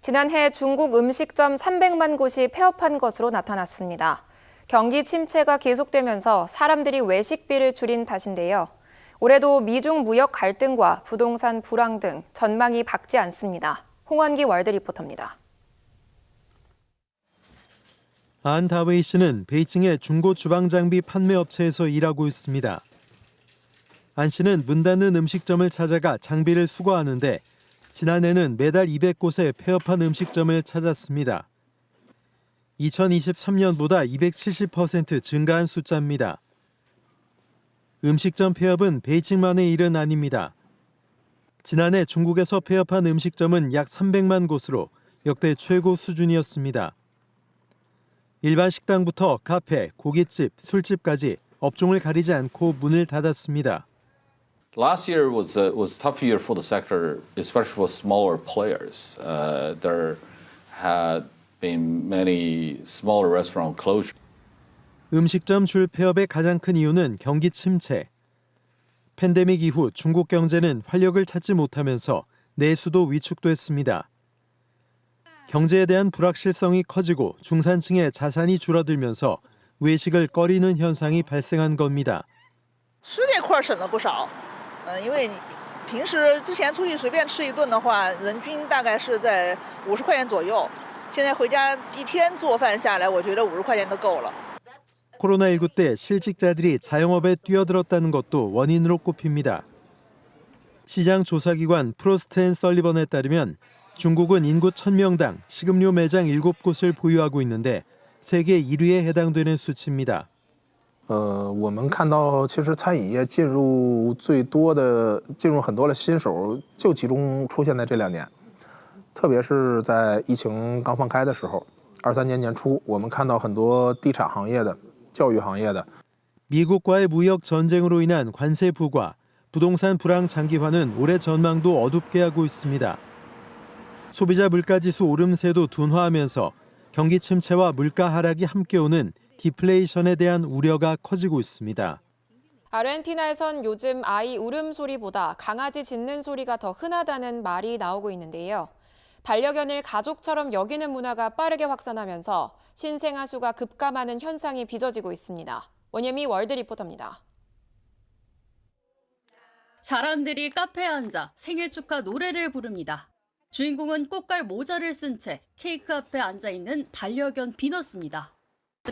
지난해 중국 음식점 300만 곳이 폐업한 것으로 나타났습니다. 경기 침체가 계속되면서 사람들이 외식비를 줄인 탓인데요. 올해도 미중 무역 갈등과 부동산 불황 등 전망이 밝지 않습니다. 홍원기 월드 리포터입니다. 안 다웨이 씨는 베이징의 중고 주방 장비 판매 업체에서 일하고 있습니다. 안 씨는 문 닫는 음식점을 찾아가 장비를 수거하는데 지난해는 매달 200곳의 폐업한 음식점을 찾았습니다. 2023년보다 270% 증가한 숫자입니다. 음식점 폐업은 베이징만의 일은 아닙니다. 지난해 중국에서 폐업한 음식점은 약 300만 곳으로 역대 최고 수준이었습니다. 일반 식당부터 카페, 고깃집, 술집까지 업종을 가리지 않고 문을 닫았습니다. Last year was a tough year for the sector, especially for smaller players. There had been many smaller restaurant closures. 음식점 줄 폐업의 가장 큰 이유는 경기 침체. 팬데믹 이후 중국 경제는 활력을 찾지 못하면서 내수도 위축됐습니다. 경제에 대한 불확실성이 커지고 중산층의 자산이 줄어들면서 외식을 꺼리는 현상이 발생한 겁니다. 吃这块省了不少，因为平时之前出去随便吃一顿的话，人均大概是在50块钱左右，现在回家一天做饭下来，我觉得50块钱都够了。 코로나19 때 실직자들이 자영업에 뛰어들었다는 것도 원인으로 꼽힙니다. 시장 조사기관 프로스트 앤 설리번에 따르면 중국은 인구 1000명당 식음료 매장 7곳을 보유하고 있는데 세계 1위에 해당되는 수치입니다. 我们看到其实餐饮业进入很多的新手就集中出现在这2年，特别是在疫情刚放开的时候，23年年初，我们看到很多地产行业的、教育行业的。 미국과의 무역 전쟁으로 인한 관세 부과, 부동산 불황 장기화는 올해 전망도 어둡게 하고 있습니다. 소비자 물가지수 오름세도 둔화하면서 경기 침체와 물가 하락이 함께 오는 디플레이션에 대한 우려가 커지고 있습니다. 아르헨티나에선 요즘 아이 울음소리보다 강아지 짖는 소리가 더 흔하다는 말이 나오고 있는데요. 반려견을 가족처럼 여기는 문화가 빠르게 확산하면서 신생아 수가 급감하는 현상이 빚어지고 있습니다. 원예미 월드 리포터입니다. 사람들이 카페에 앉아 생일 축하 노래를 부릅니다. 주인공은 꽃갈 모자를 쓴 채 케이크 앞에 앉아 있는 반려견 비너스입니다.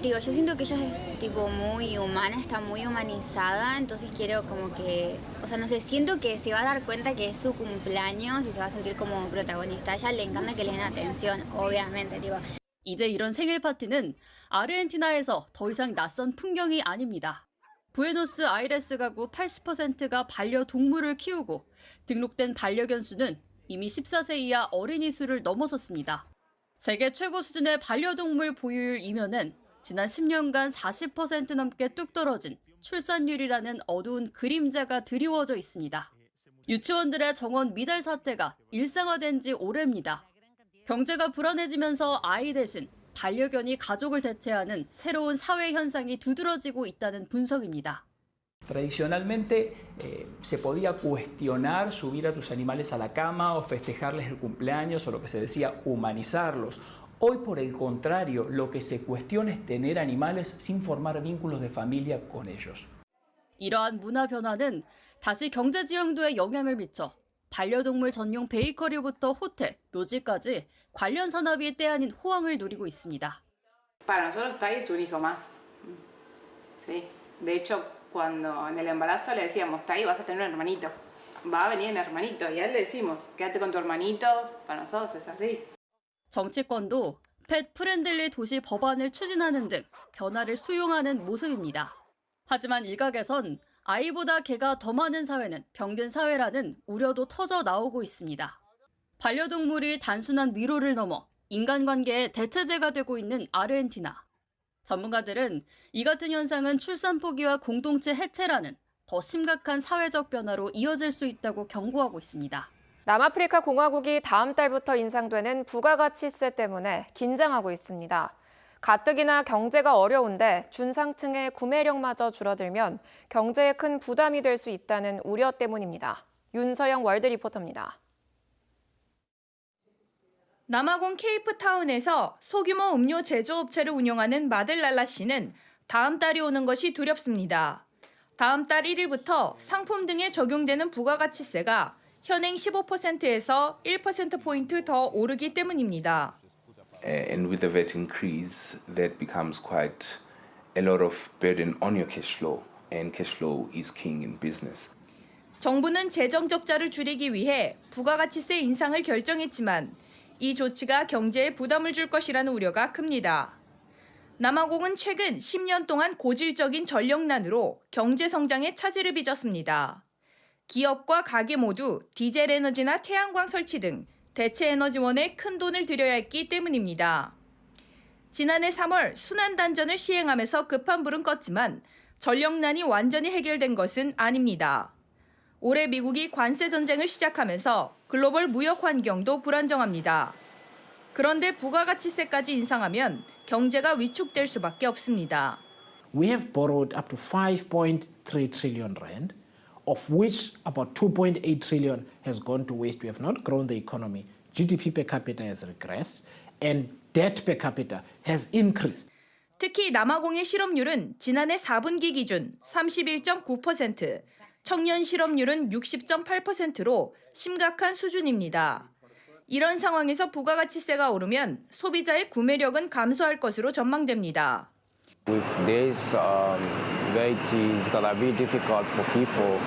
Digo, yo siento que ella es tipo muy humana, está muy humanizada, entonces quiero como que, o sea, no sé, siento que se va a dar cuenta que es su cumpleaños y se va a sentir como protagonista. A ella le encanta que le den atención, obviamente, tipo. 이제 이런 생일 파티는 아르헨티나에서 더 이상 낯선 풍경이 아닙니다. 부에노스 아이레스 가구 80%가 반려동물을 키우고 등록된 반려견 수는 이미 14세 이하 어린이 수를 넘어섰습니다. 세계 최고 수준의 반려동물 보유율 이면엔 지난 10년간 40% 넘게 뚝 떨어진 출산율이라는 어두운 그림자가 드리워져 있습니다. 유치원들의 정원 미달 사태가 일상화된 지 오래입니다. 경제가 불안해지면서 아이 대신 반려견이 가족을 대체하는 새로운 사회 현상이 두드러지고 있다는 분석입니다. Tradicionalmente se podía cuestionar subir a tus animales a la cama o festejarles el cumpleaños o lo que se decía humanizarlos. Hoy, por el contrario, lo que se cuestiona es tener animales sin formar vínculos de familia con ellos. 이러한 문화 변화는 다시 경제 지형도에 영향을 미쳐 반려동물 전용 베이커리부터 호텔, 묘지까지 관련 산업이 때 아닌 호황을 누리고 있습니다. Para nosotros Tai es un hijo más. Sí. De hecho, cuando en el embarazo le decíamos, Tai, vas a tener un hermanito. Va a venir un hermanito. Y a él le decimos, quédate con tu hermanito. Para nosotros es así. 정치권도 펫 프렌들리 도시 법안을 추진하는 등 변화를 수용하는 모습입니다. 하지만 일각에선 아이보다 개가 더 많은 사회는 병든 사회라는 우려도 터져 나오고 있습니다. 반려동물이 단순한 위로를 넘어 인간관계의 대체제가 되고 있는 아르헨티나. 전문가들은 이 같은 현상은 출산 포기와 공동체 해체라는 더 심각한 사회적 변화로 이어질 수 있다고 경고하고 있습니다. 남아프리카 공화국이 다음 달부터 인상되는 부가가치세 때문에 긴장하고 있습니다. 가뜩이나 경제가 어려운데 중상층의 구매력마저 줄어들면 경제에 큰 부담이 될 수 있다는 우려 때문입니다. 윤서영 월드 리포터입니다. 남아공 케이프타운에서 소규모 음료 제조업체를 운영하는 마들랄라 씨는 다음 달이 오는 것이 두렵습니다. 다음 달 1일부터 상품 등에 적용되는 부가가치세가 현행 15%에서 1%포인트 더 오르기 때문입니다. And with the VAT increase, that becomes quite a lot of burden on your cash flow, and cash flow is king in business. 정부는 재정 적자를 줄이기 위해 부가가치세 인상을 결정했지만 이 조치가 경제에 부담을 줄 것이라는 우려가 큽니다. 남아공은 최근 10년 동안 고질적인 전력난으로 경제 성장에 차질을 빚었습니다. 기업과 가게 모두 디젤 에너지나 태양광 설치 등 대체 에너지원에 큰 돈을 들여야 했기 때문입니다. 지난해 3월 순환단전을 시행하면서 급한 불은 껐지만 전력난이 완전히 해결된 것은 아닙니다. 올해 미국이 관세 전쟁을 시작하면서 글로벌 무역 환경도 불안정합니다. 그런데 부가가치세까지 인상하면 경제가 위축될 수밖에 없습니다. We have borrowed up to 5.3 trillion rand, of which about 2.8 trillion has gone to waste. We have not grown the economy. GDP per capita has regressed, and debt per capita has increased. 특히 남아공의 실업률은 지난해 4분기 기준 31.9%, 청년 실업률은 60.8%로 심각한 수준입니다. 이런 상황에서 부가가치세가 오르면 소비자의 구매력은 감소할 것으로 전망됩니다. With this, it is gonna be difficult for people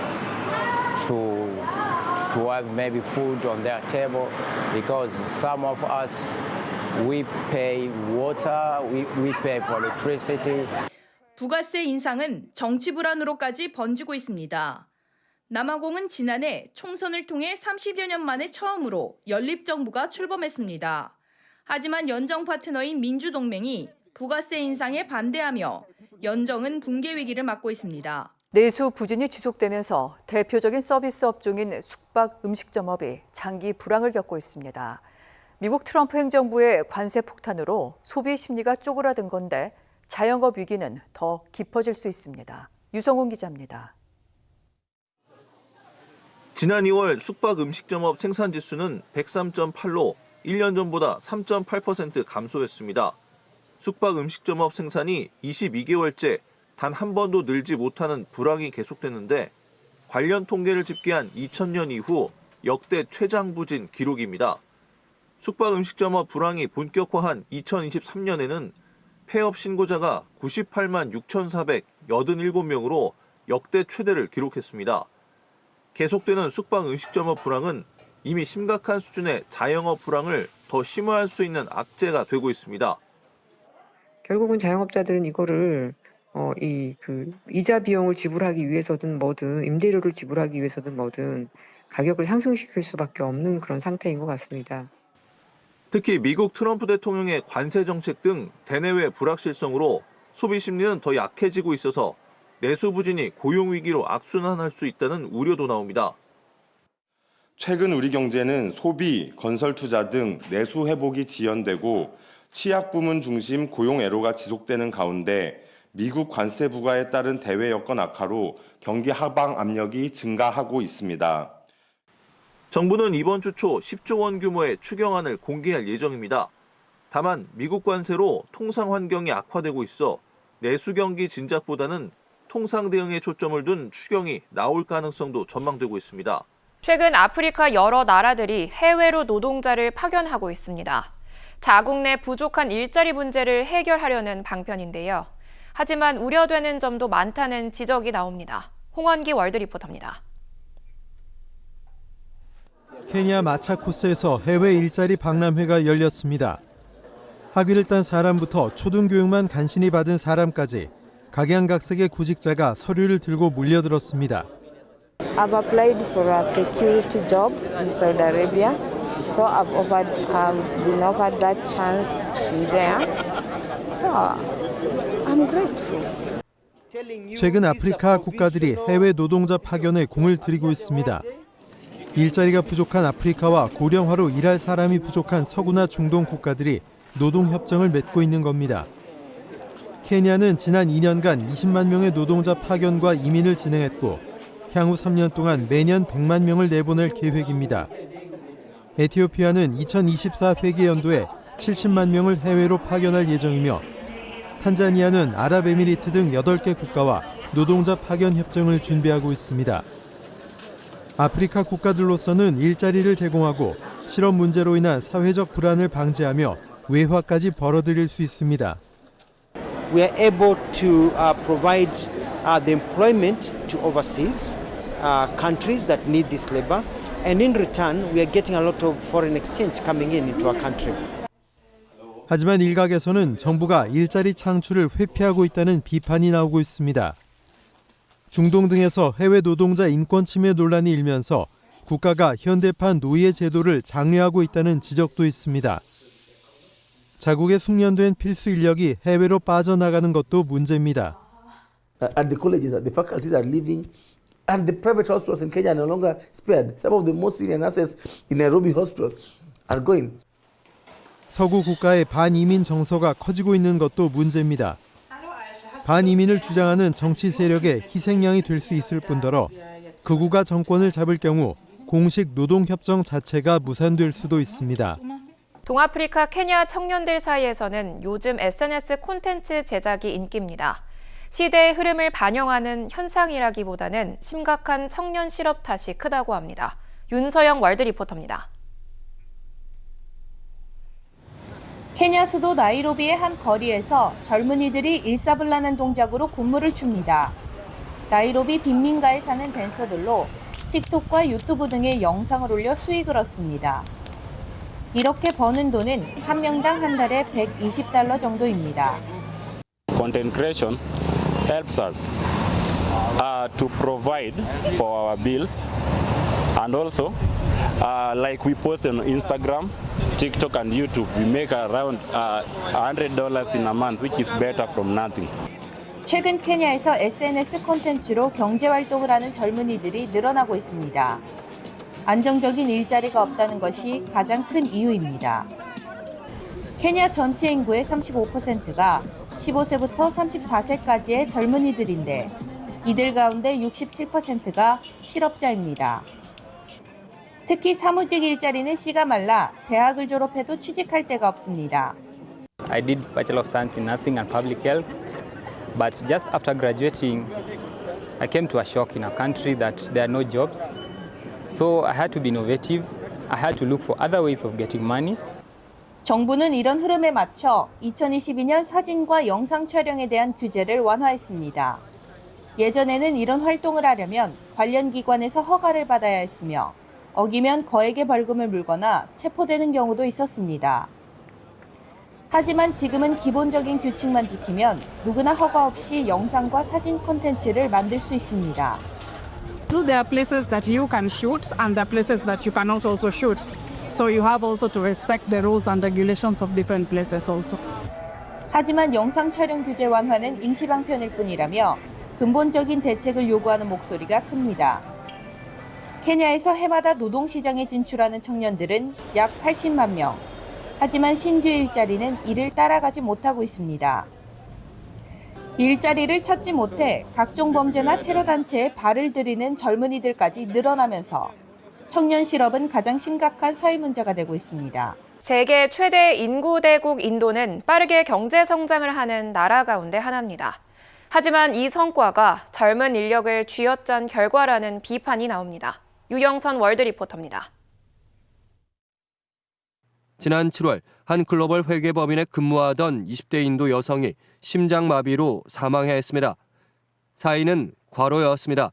to have maybe food on their table because some of us we pay water, we pay for electricity. 부가세 인상은 정치 불안으로까지 번지고 있습니다. 남아공은 지난해 총선을 통해 30여 년 만에 처음으로 연립정부가 출범했습니다. 하지만 연정 파트너인 민주동맹이 부가세 인상에 반대하며 연정은 붕괴 위기를 맞고 있습니다. 내수 부진이 지속되면서 대표적인 서비스 업종인 숙박 음식점업이 장기 불황을 겪고 있습니다. 미국 트럼프 행정부의 관세 폭탄으로 소비 심리가 쪼그라든 건데 자영업 위기는 더 깊어질 수 있습니다. 유성훈 기자입니다. 지난 2월 숙박 음식점업 생산지수는 103.8로 1년 전보다 3.8% 감소했습니다. 숙박 음식점업 생산이 22개월째 단 한 번도 늘지 못하는 불황이 계속됐는데 관련 통계를 집계한 2000년 이후 역대 최장 부진 기록입니다. 숙박 음식점업 불황이 본격화한 2023년에는 폐업 신고자가 98만 6,487명으로 역대 최대를 기록했습니다. 계속되는 숙박 음식점업 불황은 이미 심각한 수준의 자영업 불황을 더 심화할 수 있는 악재가 되고 있습니다. 결국은 자영업자들은 이거를 이자 비용을 지불하기 위해서든 뭐든 임대료를 지불하기 위해서든 뭐든 가격을 상승시킬 수밖에 없는 그런 상태인 것 같습니다. 특히 미국 트럼프 대통령의 관세 정책 등 대내외 불확실성으로 소비 심리는 더 약해지고 있어서 내수 부진이 고용 위기로 악순환할 수 있다는 우려도 나옵니다. 최근 우리 경제는 소비, 건설 투자 등 내수 회복이 지연되고 취약 부문 중심 고용 애로가 지속되는 가운데 미국 관세 부과에 따른 대외 여건 악화로 경기 하방 압력이 증가하고 있습니다. 정부는 이번 주 초 10조 원 규모의 추경안을 공개할 예정입니다. 다만 미국 관세로 통상 환경이 악화되고 있어 내수 경기 진작보다는 통상 대응에 초점을 둔 추경이 나올 가능성도 전망되고 있습니다. 최근 아프리카 여러 나라들이 해외로 노동자를 파견하고 있습니다. 자국 내 부족한 일자리 문제를 해결하려는 방편인데요. 하지만 우려되는 점도 많다는 지적이 나옵니다. 홍원기 월드 리포터입니다. 케냐 마차코스에서 해외 일자리 박람회가 열렸습니다. 학위를 딴 사람부터 초등교육만 간신히 받은 사람까지 각양각색의 구직자가 서류를 들고 몰려들었습니다. I've applied for a security job in Saudi Arabia, so I've been offered that chance there. So I'm grateful. 최근 아프리카 국가들이 해외 노동자 파견에 공을 들이고 있습니다. 일자리가 부족한 아프리카와 고령화로 일할 사람이 부족한 서구나 중동 국가들이 노동협정을 맺고 있는 겁니다. 케냐는 지난 2년간 20만 명의 노동자 파견과 이민을 진행했고 향후 3년 동안 매년 100만 명을 내보낼 계획입니다. 에티오피아는 2024 회계연도에 70만 명을 해외로 파견할 예정이며 탄자니아는 아랍에미리트 등 8개 국가와 노동자 파견 협정을 준비하고 있습니다. 아프리카 국가들로서는 일자리를 제공하고 실업 문제로 인한 사회적 불안을 방지하며 외화까지 벌어들일 수 있습니다. We are able to provide the employment to overseas countries that need this labor, and in return, we are getting a lot of foreign exchange coming into our country. 하지만 일각에서는 정부가 일자리 창출을 회피하고 있다는 비판이 나오고 있습니다. 중동 등에서 해외 노동자 인권 침해 논란이 일면서 국가가 현대판 노예 제도를 장려하고 있다는 지적도 있습니다. 자국에 숙련된 필수 인력이 해외로 빠져나가는 것도 문제입니다. At the colleges, the faculties are leaving, and the private hospitals in Kenya are no longer spared. Some of the most senior nurses in Nairobi hospital are going. 서구 국가의 반이민 정서가 커지고 있는 것도 문제입니다. 반이민을 주장하는 정치 세력의 희생양이 될 수 있을 뿐더러 극우가 정권을 잡을 경우 공식 노동협정 자체가 무산될 수도 있습니다. 동아프리카 케냐 청년들 사이에서는 요즘 SNS 콘텐츠 제작이 인기입니다. 시대의 흐름을 반영하는 현상이라기보다는 심각한 청년 실업 탓이 크다고 합니다. 윤서영 월드 리포터입니다. 케냐 수도 나이로비의 한 거리에서 젊은이들이 일사불란한 동작으로 군무를 춥니다. 나이로비 빈민가에 사는 댄서들로 틱톡과 유튜브 등의 영상을 올려 수익을 얻습니다. 이렇게 버는 돈은 한 명당 한 달에 $120 정도입니다. Content creation helps us to provide for our bills, and also like we post on Instagram, TikTok and YouTube, we make around $100 in a month, which is better from nothing. 최근 케냐에서 SNS 콘텐츠로 경제활동을 하는 젊은이들이 늘어나고 있습니다. 안정적인 일자리가 없다는 것이 가장 큰 이유입니다. 케냐 전체 인구의 35%가 15세부터 34세까지의 젊은이들인데 이들 가운데 67%가 실업자입니다. 특히 사무직 일자리는 씨가 말라 대학을 졸업해도 취직할 데가 없습니다. I did Bachelor of Science in Nursing and Public Health, but just after graduating, I came to a shock in our country that there are no jobs. So I had to be innovative. I had to look for other ways of getting money. 정부는 이런 흐름에 맞춰 2022년 사진과 영상 촬영에 대한 규제를 완화했습니다. 예전에는 이런 활동을 하려면 관련 기관에서 허가를 받아야 했으며 어기면 거액의 벌금을 물거나 체포되는 경우도 있었습니다. 하지만 지금은 기본적인 규칙만 지키면 누구나 허가 없이 영상과 사진 콘텐츠를 만들 수 있습니다. There are places that you can shoot and there are places that you cannot also shoot. So you have also to respect the rules and regulations of different places also. 하지만 영상 촬영 규제 완화는 임시방편일 뿐이라며 근본적인 대책을 요구하는 목소리가 큽니다. 케냐에서 해마다 노동시장에 진출하는 청년들은 약 80만 명. 하지만 신규 일자리는 이를 따라가지 못하고 있습니다. 일자리를 찾지 못해 각종 범죄나 테러 단체에 발을 들이는 젊은이들까지 늘어나면서 청년 실업은 가장 심각한 사회 문제가 되고 있습니다. 세계 최대 인구 대국 인도는 빠르게 경제 성장을 하는 나라 가운데 하나입니다. 하지만 이 성과가 젊은 인력을 쥐어짠 결과라는 비판이 나옵니다. 유영선 월드 리포터입니다. 지난 7월 한 글로벌 회계법인에 근무하던 20대 인도 여성이 심장마비로 사망해야 했습니다. 사인은 과로였습니다.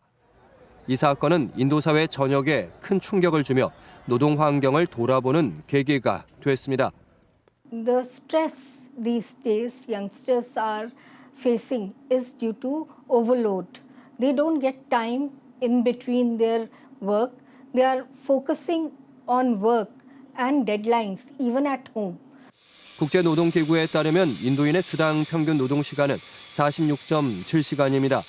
이 사건은 인도 사회 전역에 큰 충격을 주며 노동 환경을 돌아보는 계기가 됐습니다. The stress these days youngsters are facing is due to overload. They don't get time in between their work. They are focusing on work and deadlines even at home. 국제노동기구에 따르면 인도인의 주당 평균 노동시간은 46.7시간입니다.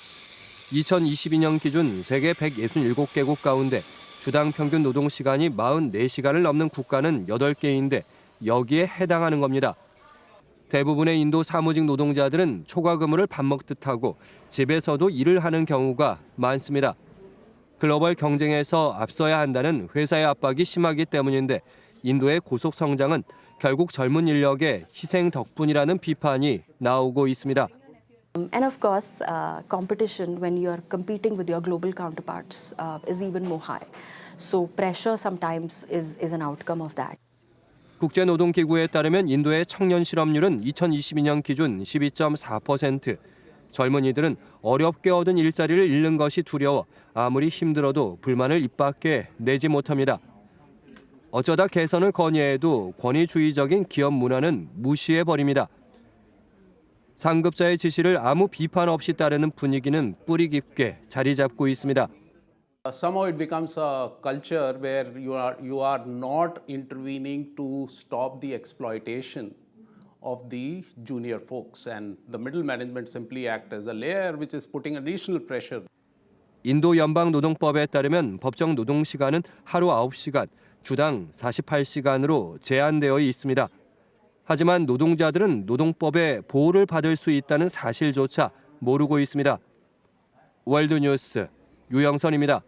2022년 기준 세계 167개국 가운데 주당 평균 노동시간이 44시간을 넘는 국가는 8개인데 여기에 해당하는 겁니다. 대부분의 인도 사무직 노동자들은 초과 근무를 밥 먹듯 하고 집에서도 일을 하는 경우가 많습니다. 글로벌 경쟁에서 앞서야 한다는 회사의 압박이 심하기 때문인데 인도의 고속 성장은 결국 젊은 인력의 희생 덕분이라는 비판이 나오고 있습니다. And of course, competition when you are competing with your global counterparts is even more high. So pressure sometimes is an outcome of that. 국제노동기구에 따르면 인도의 청년 실업률은 2022년 기준 12.4%. 젊은이들은 어렵게 얻은 일자리를 잃는 것이 두려워 아무리 힘들어도 불만을 입 밖에 내지 못합니다. 어쩌다 개선을 건의해도 권위주의적인 기업 문화는 무시해버립니다. 상급자의 지시를 아무 비판 없이 따르는 분위기는 뿌리 깊게 자리 잡고 있습니다. Somehow it becomes a culture where you are not intervening to stop the exploitation of the junior folks, and the middle management simply act as a layer which is putting additional pressure. 인도 연방노동법에 따르면 법정 노동시간은 하루 9시간, 주당 48시간으로 제한되어 있습니다. 하지만 노동자들은 노동법의 보호를 받을 수 있다는 사실조차 모르고 있습니다. 월드뉴스 유영선입니다.